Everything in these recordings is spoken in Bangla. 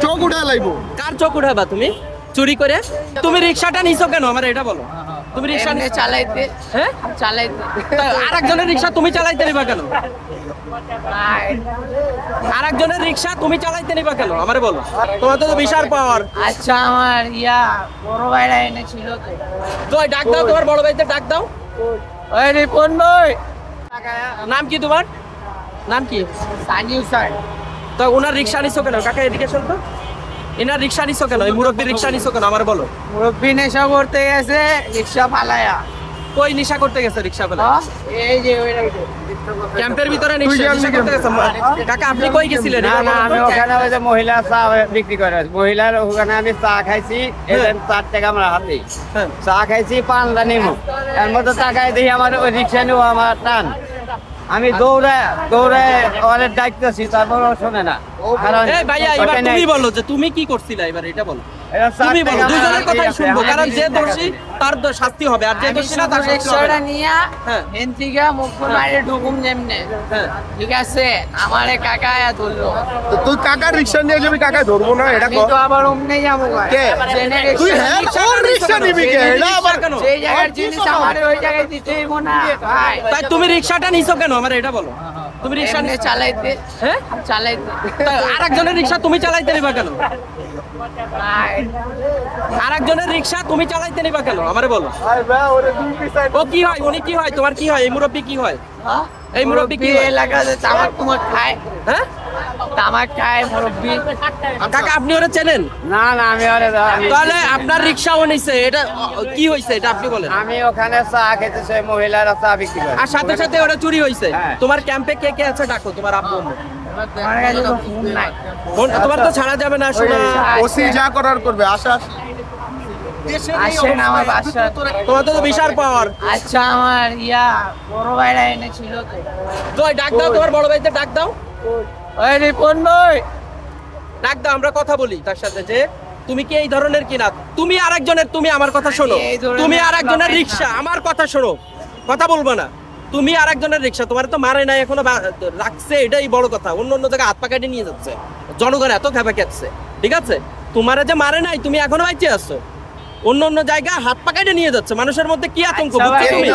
চোখ উঠা লাইবো। কার চোখ উঠাবা তুমি চুরি করে? তুমি রিক্সাটা নিছো কেন আমার এটা বলো। তুমি রিক্সা নিয়ে চালাইতে, হ্যাঁ চালাইতে আরেকজনের রিক্সা তুমি চালাইতে নিবা কেন? আরেকজনের রিক্সা তুমি চালাইতে নিবা কেন আমারে বলো। তোমার তো বিশাল পাওয়ার। আচ্ছা আমার বড় ভাইরা এনেছিল তো। তো ডাক দাও, তোমার বড় ভাইদের ডাক দাও। ওই রিপন ভাই, নাম কি তোমার? নাম কি? সানিউ স্যার। তো ওনার রিক্সা নিছো কেন? কাকা এদিকে চল তো। এনার রিক্সা নিছো কেন? এই মুরব্বীর রিক্সা নিছো কেন আমার বলো। মুরব্বী নেশা করতে গেছে, রিক্সা পালায়া। কই নেশা করতে গেছে রিক্সা ফেলে? এই যে ওই ক্যাম্পের ভিতরে নেশা করতে গেছে। কাকা আপনি কই গেছিলেন? না না, আমি ওখানে ওই যে মহিলা চা বিক্রি করে, মহিলার ওখানে আমি চা খাইছি, 4 টাকা আমার হাতে চা খাইছি, পান্ডা নিমু, এর মধ্যে টাকায় দেখি আমার ওই রিক্সা নিও আমার টান, আমি দৌড়ে অনেক ডাকতেছি, তারপর শোনে না। এই ভাইয়া এবার তুমি বলো যে তুমি কি করছিলা, এবার এটা বলো। তুমি বলো, দুজনের কথাই শুনবো, কারণ যে দোষী তার শাস্তি হবে, আর যে দোষী না তার শাস্তি হবে রিক্সাটা না। নিয়া হেনতিকা মুখপুর বাইরে ঢুকুম যেমনে, ঠিক আছে, আমারে কাকা আয়া ধরলো। তো তুই কাকার রিক্সা নিয়ে যাবি, কাকা ধরবো না এটা আমি তো আবার অমনে যাবো ভাই। কে? তুই হ্যাঁ ওর রিক্সা নিবি কে? এটা আবার কেন? সেই জায়গার জিনিস আমারে ওই জায়গায় দিতেই না ভাই। তাই তুমি রিক্সাটা নিছো কেন আমার এটা বলো। তুমি রিক্সা এমনি চালাইতে, হ্যাঁ চালাইতে আরেকজনের রিক্সা তুমি চালাইতে নিবা কেন? ভাই। আরেকজনের রিক্সা তুমি চালাইতে নিবা কেন আমারে বলো। ও কি হয়? উনি কি হয়? তোমার কি হয়? এই মুরব্বী কি হয়? এই মুরব্বী কি হয়? এলাকাতে তামাক তুমাক খায়, হ্যাঁ তামাক খায় মুরব্বী। কাকা আপনি ওরা চেনেন? না না, আমি তাহলে আপনার রিক্সাও নিছে, এটা কি হইছে এটা আপনি বলেন। আমি ওখানে চা খেতেছি, মহিলারা চা বিক্রি করে, আর সাথে সাথে ওটা চুরি হইছে। হ্যাঁ। তোমার ক্যাম্পে কে কে আছে ডাকো, তোমার আব্বু আম্মু। আমার কাছে তো ফোন নাই। তোমার তো ছাড়া যাবে না শোনা। ওসি যা করার করবে। আশা আসেন আমার বাসা। তোমার তো বিশাল পাওয়ার। আচ্ছা আমার বড় ভাইরা এনেছিল তো। তো ডাক দাও, তোমার বড় ভাইদের ডাক দাও। ওই রিপন ভাই, ডাক দাও, আমরা কথা বলি তার সাথে যে তুমি কি এই ধরনের কিনা। তুমি আরেকজনের, তুমি আমার কথা শোনো, এই ধরনের তুমি আরেকজনের রিক্সা, আমার কথা শোনো, কথা বলবো না। তুমি আরেকজনের রিক্সা, তোমার তো মারে নাই এখনো রাখছে, এটাই বড় কথা। অন্য অন্য জায়গায় হাত পা কেটে নিয়ে যাচ্ছে, জনগণ এত খেপে খেচ্ছে, ঠিক আছে। তোমার যে মারে নাই, তুমি এখনো বাইচে আসছো, অন্য অন্য জায়গায় হাত পা কেটে নিয়ে যাচ্ছে। মানুষের মধ্যে কি আতঙ্ক, আচ্ছা বুঝছো ভাই, তুমি?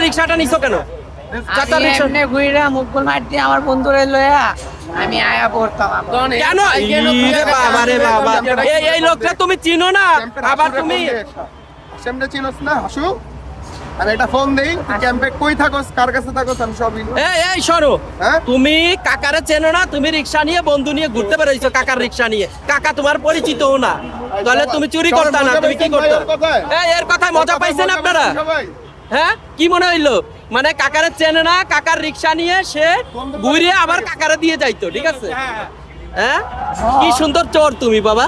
রিক্সাটা নিছো কেন? চাচার আমি রিক্সা এমনি ঘুরে মুকুল মারতে আমার বন্ধুরে লয়া আমি আয়া পড়তাম। কেন? ইরে বাবা রে বাবা, এই লোকটা তুমি চিনো না, আবার তুমি সামনে চিনোস না হাসু। আর এটা ফোন দেই, তুই ক্যাম্পে কই থাকোস, কার কাছে থাকোস, আমি সবই। এই শোনো, হ্যাঁ? তুমি কাকারে চেনো না, তুমি রিক্সা নিয়ে বন্ধু নিয়ে ঘুরতে বেরোইছো কাকার রিক্সা নিয়ে, কাকা তোমার পরিচিতও না, তাহলে তুমি চুরি করতা না, তুমি কি করতে? এর কথায় মজা পাইছেন আপনারা? হ্যাঁ, কি মনে হইলো? মানে কাকারে চেনে না, কাকার রিক্সা নিয়ে সে ঘুরে আবার কাকারে দিয়ে যাইতো, ঠিক আছে। হ্যাঁ, কি সুন্দর চোর তুমি বাবা,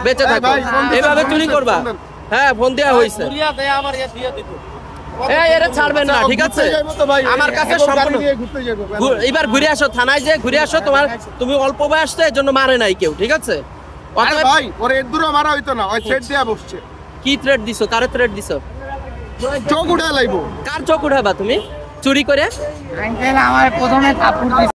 বেঁচে থাকো, এভাবে চুরি করবা। হ্যাঁ, ফোন দেওয়া হয়েছে, এরা ছাড়বেন না, ঠিক আছে। আমার কাছে সম্পূর্ণ এবার ঘুরে আসো, থানায় যে ঘুরে আসো, তুমি অল্প বয়স তো, এর জন্য মারে নাই কেউ, ঠিক আছে। ভাই ওরে এর দূরে মারা হইতো না, ওই থ্রেড দেয়া বসছে। কি থ্রেড দিছো? কারে থ্রেড দিছো? চোখ উঠা লাইবো। কার চোখ উঠাবা তুমি চুরি করে? আঙ্কেল আমার প্রথমে থাপ্পড় দিছে।